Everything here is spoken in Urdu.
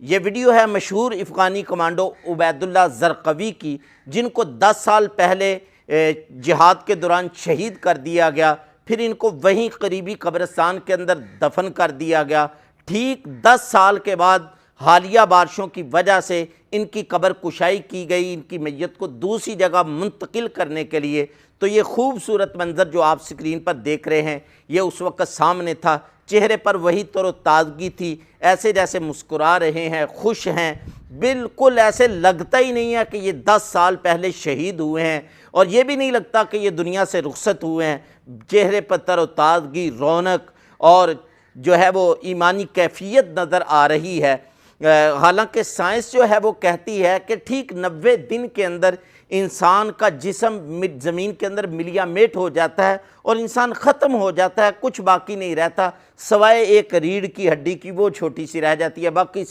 یہ ویڈیو ہے مشہور افغانی کمانڈو عبید اللہ زرقوی کی، جن کو 10 سال پہلے جہاد کے دوران شہید کر دیا گیا، پھر ان کو وہیں قریبی قبرستان کے اندر دفن کر دیا گیا۔ ٹھیک 10 سال کے بعد حالیہ بارشوں کی وجہ سے ان کی قبر کشائی کی گئی، ان کی میت کو دوسری جگہ منتقل کرنے کے لیے۔ تو یہ خوبصورت منظر جو آپ سکرین پر دیکھ رہے ہیں، یہ اس وقت سامنے تھا، چہرے پر وہی تر و تازگی تھی، ایسے جیسے مسکرا رہے ہیں، خوش ہیں، بالکل ایسے لگتا ہی نہیں ہے کہ یہ 10 سال پہلے شہید ہوئے ہیں، اور یہ بھی نہیں لگتا کہ یہ دنیا سے رخصت ہوئے ہیں۔ چہرے پر تر و تازگی، رونق اور جو ہے وہ ایمانی کیفیت نظر آ رہی ہے۔ حالانکہ سائنس جو ہے وہ کہتی ہے کہ ٹھیک 90 دن کے اندر انسان کا جسم زمین کے اندر ملیا میٹ ہو جاتا ہے اور انسان ختم ہو جاتا ہے، کچھ باقی نہیں رہتا، سوائے ایک ریڑھ کی ہڈی کی، وہ چھوٹی سی رہ جاتی ہے، باقی